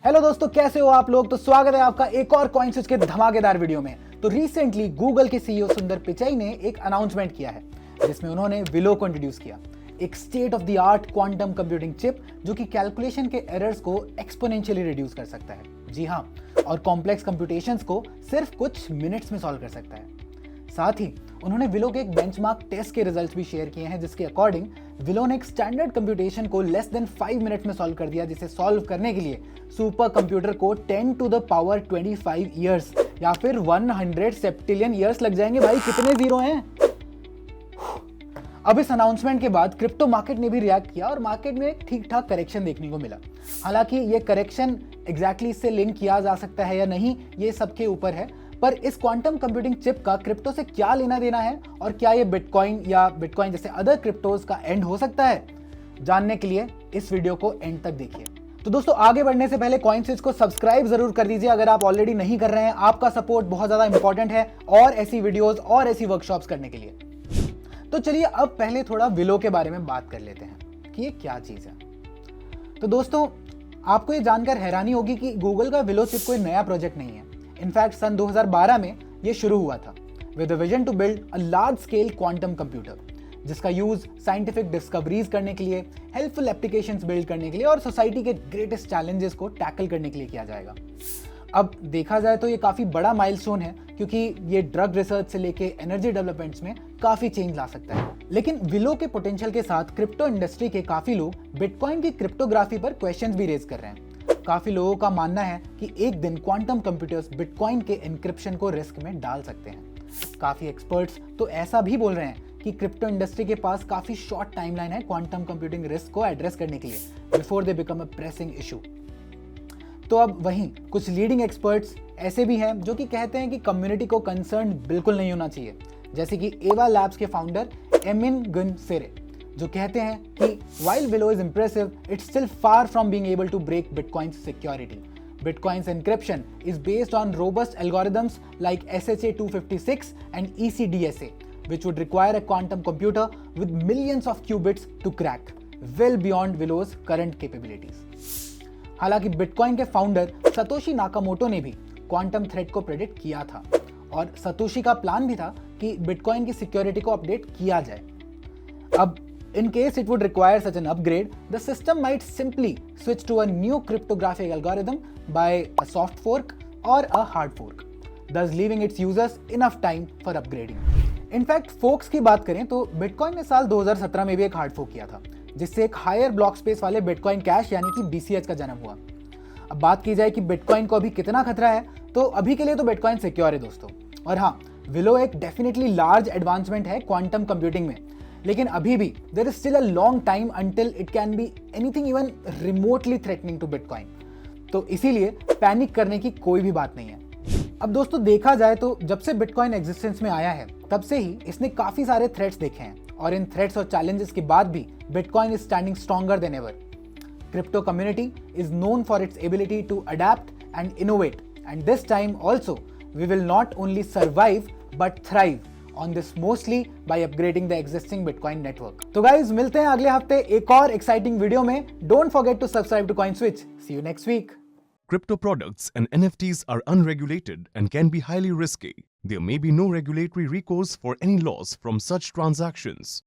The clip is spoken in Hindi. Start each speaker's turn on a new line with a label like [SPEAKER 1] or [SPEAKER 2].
[SPEAKER 1] हेलो दोस्तों, कैसे हो आप लोग। तो स्वागत है आपका एक और कॉइन स्विच के धमाकेदार वीडियो में। तो रिसेंटली गूगल के सीईओ सुंदर पिचाई ने एक अनाउंसमेंट किया है जिसमें उन्होंने विलो को इंट्रोड्यूस किया, एक state of the art quantum computing chip जो कि कैलकुलेशन के एरर्स को एक्सपोनेंशियली रिड्यूस कर सकता है। जी हाँ, और कॉम्प्लेक्स कंप्यूटेशंस को सिर्फ कुछ मिनट्स में सॉल्व कर सकता है। साथ ही उन्होंने विलो के एक बेंचमार्क टेस्ट के रिजल्ट्स भी शेयर किए हैं जिसके अकॉर्डिंग विलो ने एक स्टैंडर्ड कंप्यूटेशन को लेस देन 5 मिनट में सॉल्व कर दिया, जिसे सॉल्व करने के लिए सुपर कंप्यूटर को 10 टू द पावर 25 ईयर्स या फिर 100 सेप्टिलियन ईयर्स लग जाएंगे। भाई कितने जीरो हैं। अब इस अनाउंसमेंट के बाद क्रिप्टो मार्केट ने भी रिएक्ट किया और मार्केट में ठीक ठाक करेक्शन देखने को मिला। हालांकि ये करेक्शन एग्जैक्टली इससे लिंक किया जा सकता है या नहीं, ये सबके ऊपर है, पर इस क्वांटम कंप्यूटिंग चिप का क्रिप्टो से क्या लेना देना है और क्या ये बिटकॉइन या बिटकॉइन जैसे अदर क्रिप्टोज का एंड हो सकता है, जानने के लिए इस वीडियो को एंड तक देखिए। तो दोस्तों, आगे बढ़ने से पहले कॉइन स्विच को सब्सक्राइब जरूर कर दीजिए अगर आप ऑलरेडी नहीं कर रहे हैं। आपका सपोर्ट बहुत ज्यादा इंपॉर्टेंट है और ऐसी वीडियोस और ऐसी वर्कशॉप्स करने के लिए। तो चलिए अब पहले थोड़ा विलो के बारे में बात कर लेते हैं कि ये क्या चीज है। तो दोस्तों, आपको ये जानकर हैरानी होगी कि गूगल का विलो चिप कोई नया प्रोजेक्ट नहीं है। इनफैक्ट सन 2012 में ये शुरू हुआ था with the vision to build a large scale quantum computer जिसका यूज साइंटिफिक डिस्कवरीज करने के लिए, हेल्पफुल एप्लीकेशंस बिल्ड करने के लिए और सोसाइटी के ग्रेटेस्ट चैलेंजेस को टैकल करने के लिए किया जाएगा। अब देखा जाए तो ये काफी बड़ा माइलस्टोन है क्योंकि ये ड्रग रिसर्च से लेके एनर्जी डेवलपमेंट्स में काफी चेंज ला सकता है। लेकिन विलो के पोटेंशियल के साथ क्रिप्टो इंडस्ट्री के काफी लोग बिटकॉइन की क्रिप्टोग्राफी पर क्वेश्चंस भी रेज कर रहे हैं। काफी लोगों का मानना है कि एक दिन क्वांटम कंप्यूटर्स बिटकॉइन के एन्क्रिप्शन को रिस्क में डाल सकते हैं। काफी एक्सपर्ट्स तो ऐसा भी बोल रहे हैं कि क्रिप्टो इंडस्ट्री के पास काफी शॉर्ट टाइमलाइन है क्वांटम कंप्यूटिंग रिस्क को एड्रेस करने के लिए before they become a pressing issue. तो अब वहीं कुछ लीडिंग एक्सपर्ट्स ऐसे भी हैं जो कि कहते हैं कि कम्युनिटी को कंसर्न बिल्कुल नहीं होना चाहिए, जैसे कि एवा लैब्स के फाउंडर एमिन गुन सेरे, जो कहते हैं कि while Willow is impressive, it's still far from being able to break Bitcoin's security. Bitcoin's encryption is based on robust algorithms like SHA-256 and ECDSA, which would require a quantum computer with millions of qubits to crack, well beyond Willow's current capabilities. हालांकि बिटकॉइन के फाउंडर सतोशी नाकामोटो ने भी क्वांटम थ्रेट को प्रेडिक्ट किया था और सतोशी का प्लान भी था कि बिटकॉइन की सिक्योरिटी को अपडेट किया जाए। अब in case it would require such an upgrade, the system might simply switch to a new cryptographic algorithm by a soft fork or a hard fork, thus leaving its users enough time for upgrading. In fact, forks की बात करें तो बिटकॉइन ने साल 2017 में भी एक हार्ड फोर्क किया था जिससे एक हायर ब्लॉक स्पेस वाले बिटकॉइन कैश यानी कि BCH का जन्म हुआ। अब बात की जाए कि बिटकॉइन को अभी कितना खतरा है, तो अभी के लिए तो बिटकॉइन सिक्योर है दोस्तों। और हाँ, विलो एक डेफिनेटली लार्ज एडवांसमेंट है क्वांटम कंप्यूटिंग में, लेकिन अभी भी there is still a long time until it can be anything even remotely threatening to Bitcoin. तो इसीलिए पैनिक करने की कोई भी बात नहीं है। अब दोस्तों, देखा जाए तो जब से बिटकॉइन एग्जिस्टेंस में आया है तब से ही इसने काफी सारे थ्रेट्स देखे हैं और इन थ्रेट्स और चैलेंजेस के बाद भी Bitcoin is standing stronger than ever. Crypto community is known for its ability to adapt and innovate, and this time also we will not only survive but thrive on this mostly by upgrading the existing Bitcoin network. तो guys, मिलते हैं अगले हफ्ते एक और exciting वीडियो में। Don't forget to subscribe to CoinSwitch. See you next week.
[SPEAKER 2] Crypto products and NFTs are unregulated and can be highly risky. There may be no regulatory recourse for any loss from such transactions.